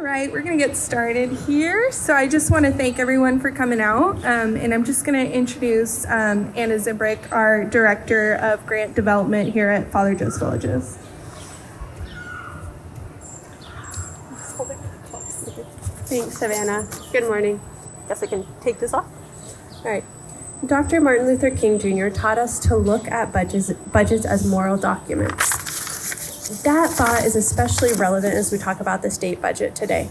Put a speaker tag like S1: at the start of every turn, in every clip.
S1: right, we're going to get started here. So I just want to thank everyone for coming out. And I'm just going to introduce Anna Zibrick, our Director of Grant Development here at Father Joe's Villages.
S2: Thanks, Savannah. Good morning. Guess I can take this off. All right. Dr. Martin Luther King Jr. taught us to look at budgets as moral documents. That thought is especially relevant as we talk about the state budget today.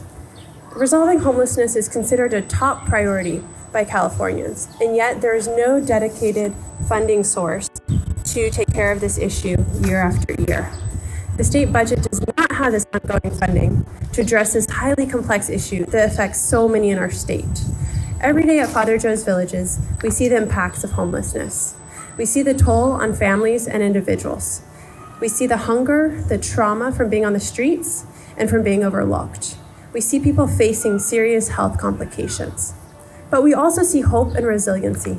S2: Resolving homelessness is considered a top priority by Californians, and yet there is no dedicated funding source to take care of this issue year after year. The state budget does not have this ongoing funding to address this highly complex issue that affects so many in our state. Every day at Father Joe's Villages, we see the impacts of homelessness. We see the toll on families and individuals. We see the hunger, the trauma from being on the streets, and from being overlooked. We see people facing serious health complications. But we also see hope and resiliency.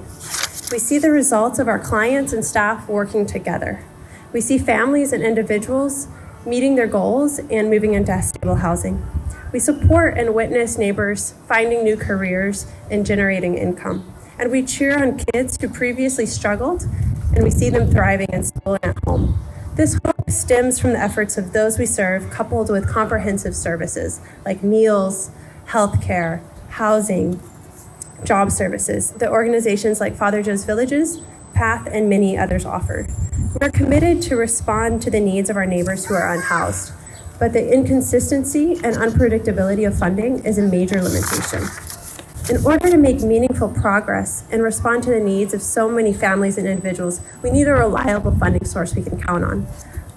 S2: We see the results of our clients and staff working together. We see families and individuals meeting their goals and moving into stable housing. We support and witness neighbors finding new careers and generating income. And we cheer on kids who previously struggled, and we see them thriving in school and at home. This hope stems from the efforts of those we serve, coupled with comprehensive services like meals, healthcare, housing, job services that organizations like Father Joe's Villages, PATH, and many others offer. We're committed to respond to the needs of our neighbors who are unhoused, but the inconsistency and unpredictability of funding is a major limitation. In order to make meaningful progress and respond to the needs of so many families and individuals, we need a reliable funding source we can count on.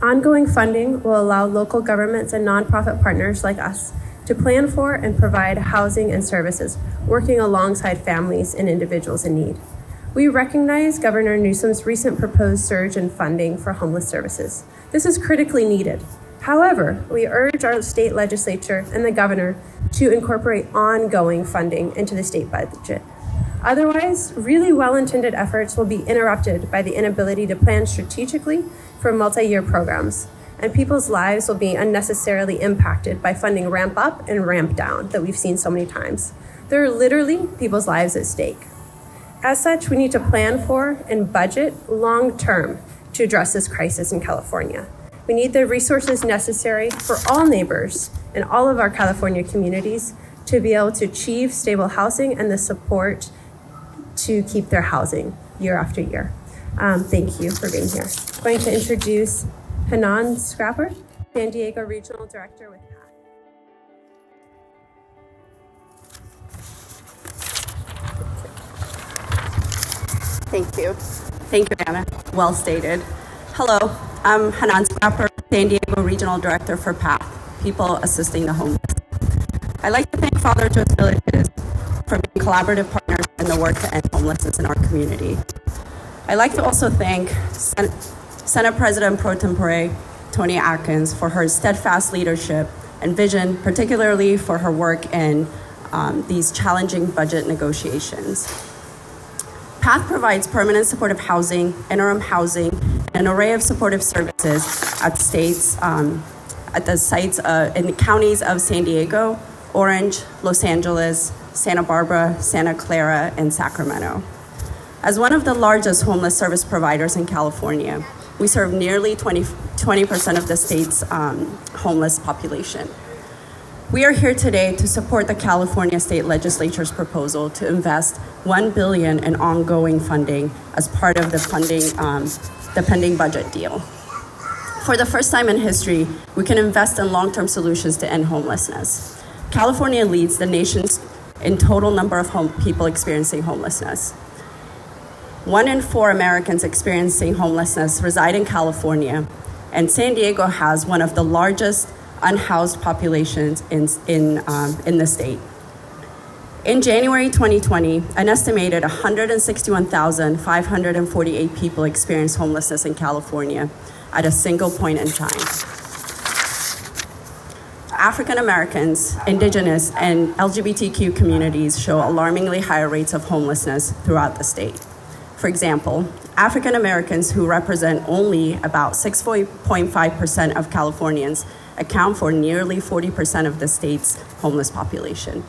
S2: Ongoing funding will allow local governments and nonprofit partners like us to plan for and provide housing and services, working alongside families and individuals in need. We recognize Governor Newsom's recent proposed surge in funding for homeless services. This is critically needed. However, we urge our state legislature and the governor to incorporate ongoing funding into the state budget. Otherwise, really well-intended efforts will be interrupted by the inability to plan strategically for multi-year programs, and people's lives will be unnecessarily impacted by funding ramp up and ramp down that we've seen so many times. There are literally people's lives at stake. As such, we need to plan for and budget long-term to address this crisis in California. We need the resources necessary for all neighbors in all of our California communities to be able to achieve stable housing and the support to keep their housing year after year. Thank you for being here. I'm going to introduce Hanan Scrapper, San Diego Regional Director with PATH.
S3: Thank you, Anna. Well stated. Hello, I'm Hanan Scrapper, San Diego Regional Director for PATH, People Assisting the Homeless. I'd like to thank Father Joe's Villages for being collaborative partners in the work to end homelessness in our community. I'd like to also thank Senate President Pro Tempore Toni Atkins for her steadfast leadership and vision, particularly for her work in these challenging budget negotiations. PATH provides permanent supportive housing, interim housing, and an array of supportive services at the sites in the counties of San Diego, Orange, Los Angeles, Santa Barbara, Santa Clara, and Sacramento. As one of the largest homeless service providers in California, we serve nearly 20% of the state's homeless population. We are here today to support the California State Legislature's proposal to invest $1 billion in ongoing funding as part of the pending budget deal. For the first time in history, we can invest in long-term solutions to end homelessness. California leads the nation's in total number of people experiencing homelessness. 1 in 4 Americans experiencing homelessness reside in California, and San Diego has one of the largest unhoused populations in the state. In January 2020, an estimated 161,548 people experienced homelessness in California at a single point in time. African Americans, Indigenous, and LGBTQ communities show alarmingly higher rates of homelessness throughout the state. For example, African Americans, who represent only about 6.5% of Californians, account for nearly 40% of the state's homeless population.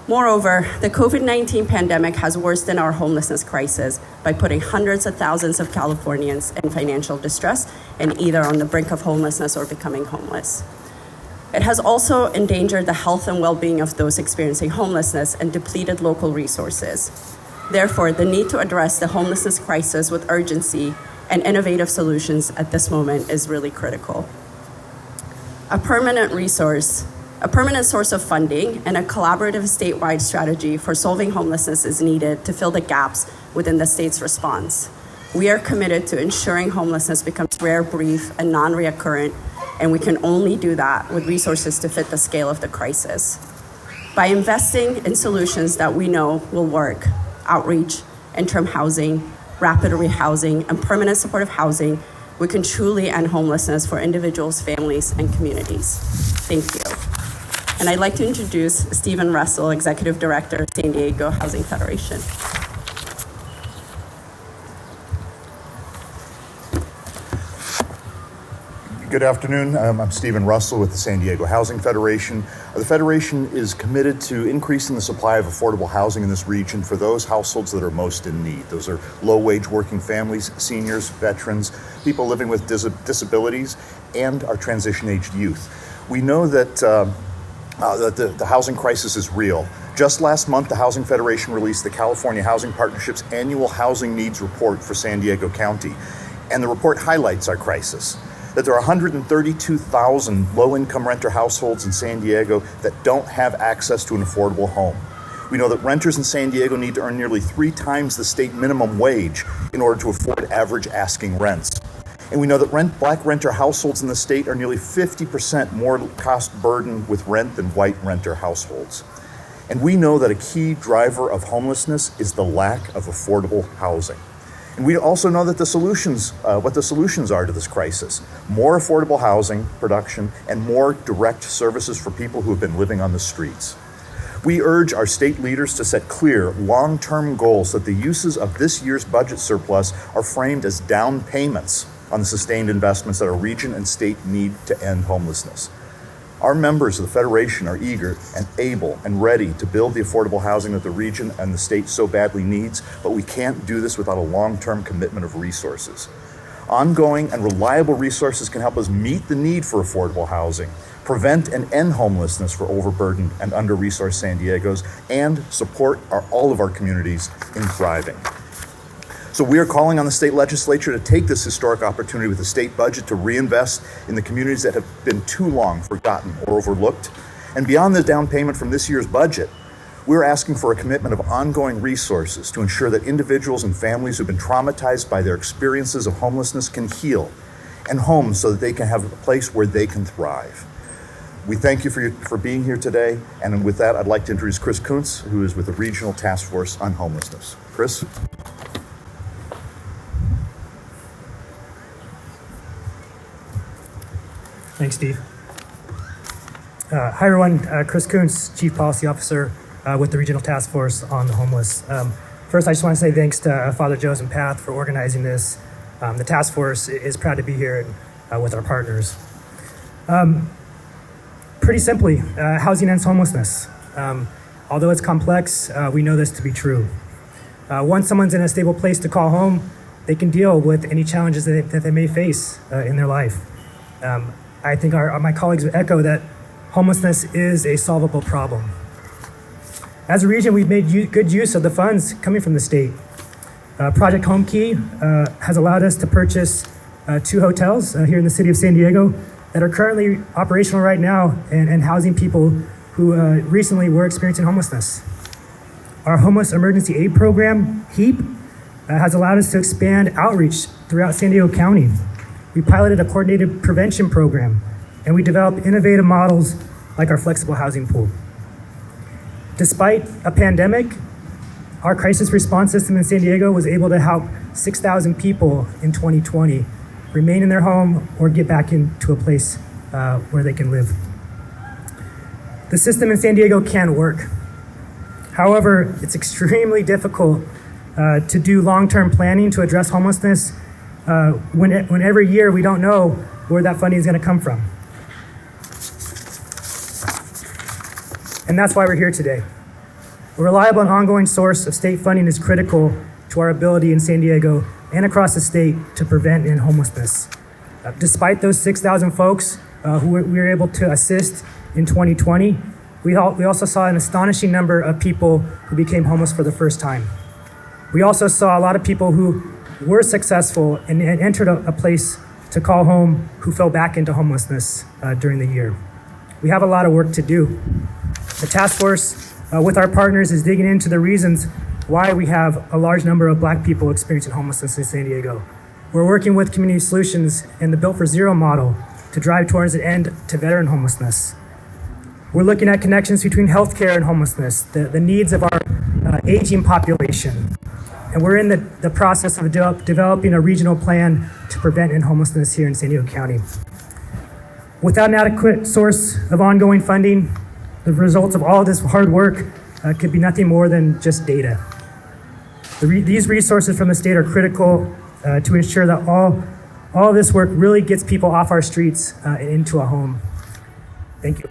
S3: Moreover, the COVID-19 pandemic has worsened our homelessness crisis by putting hundreds of thousands of Californians in financial distress and either on the brink of homelessness or becoming homeless. It has also endangered the health and well-being of those experiencing homelessness and depleted local resources. Therefore, the need to address the homelessness crisis with urgency and innovative solutions at this moment is really critical. A permanent source of funding, and a collaborative statewide strategy for solving homelessness is needed to fill the gaps within the state's response. We are committed to ensuring homelessness becomes rare, brief, and non-reoccurrent, and we can only do that with resources to fit the scale of the crisis. By investing in solutions that we know will work, outreach, interim housing, rapid rehousing, and permanent supportive housing, we can truly end homelessness for individuals, families, and communities. Thank you. And I'd like to introduce Stephen Russell, Executive Director, San Diego Housing Federation.
S4: Good afternoon. I'm Stephen Russell with the San Diego Housing Federation. The Federation is committed to increasing the supply of affordable housing in this region for those households that are most in need. Those are low-wage working families, seniors, veterans, people living with disabilities, and our transition-aged youth. We know that the housing crisis is real. Just last month, the Housing Federation released the California Housing Partnership's annual housing needs report for San Diego County, and the report highlights our crisis. That there are 132,000 low-income renter households in San Diego that don't have access to an affordable home. We know that renters in San Diego need to earn nearly 3 times the state minimum wage in order to afford average asking rents. And we know that black renter households in the state are nearly 50% more cost burdened with rent than white renter households. And we know that a key driver of homelessness is the lack of affordable housing. And we also know that what the solutions are to this crisis: more affordable housing production and more direct services for people who have been living on the streets. We urge our state leaders to set clear, long-term goals so that the uses of this year's budget surplus are framed as down payments on the sustained investments that our region and state need to end homelessness. Our members of the Federation are eager and able and ready to build the affordable housing that the region and the state so badly needs, but we can't do this without a long-term commitment of resources. Ongoing and reliable resources can help us meet the need for affordable housing, prevent and end homelessness for overburdened and under-resourced San Diegos, and support all of our communities in thriving. So we are calling on the state legislature to take this historic opportunity with the state budget to reinvest in the communities that have been too long forgotten or overlooked. And beyond the down payment from this year's budget, we're asking for a commitment of ongoing resources to ensure that individuals and families who've been traumatized by their experiences of homelessness can heal, and homes so that they can have a place where they can thrive. We thank you for being here today. And with that, I'd like to introduce Chris Kuntz, who is with the Regional Task Force on Homelessness. Chris?
S5: Thanks, Steve. Hi, everyone. Chris Kuntz, Chief Policy Officer with the Regional Task Force on the Homeless. First, I just want to say thanks to Father Joe's and Path for organizing this. The task force is proud to be here with our partners. Pretty simply, housing ends homelessness. Although it's complex, we know this to be true. Once someone's in a stable place to call home, they can deal with any challenges that they may face in their life. I think my colleagues would echo that homelessness is a solvable problem. As a region, we've made good use of the funds coming from the state. Project Home Key has allowed us to purchase 2 hotels here in the city of San Diego that are currently operational right now and housing people who recently were experiencing homelessness. Our Homeless Emergency Aid Program, HEAP, has allowed us to expand outreach throughout San Diego County. We piloted a coordinated prevention program, and we developed innovative models like our flexible housing pool. Despite a pandemic, our crisis response system in San Diego was able to help 6,000 people in 2020 remain in their home or get back into a place where they can live. The system in San Diego can work. However, it's extremely difficult to do long-term planning to address homelessness when every year we don't know where that funding is going to come from. And that's why we're here today. A reliable and ongoing source of state funding is critical to our ability in San Diego and across the state to prevent and end homelessness. Despite those 6,000 folks who we were able to assist in 2020, we also saw an astonishing number of people who became homeless for the first time. We also saw a lot of people who were successful and entered a place to call home who fell back into homelessness during the year. We have a lot of work to do. The task force with our partners is digging into the reasons why we have a large number of Black people experiencing homelessness in San Diego. We're working with Community Solutions and the Built for Zero model to drive towards an end to veteran homelessness. We're looking at connections between healthcare and homelessness, the needs of our aging population. And we're in the process of developing a regional plan to prevent end homelessness here in San Diego County. Without an adequate source of ongoing funding, the results of all of this hard work could be nothing more than just data. These resources from the state are critical to ensure that all of this work really gets people off our streets and into a home. Thank you.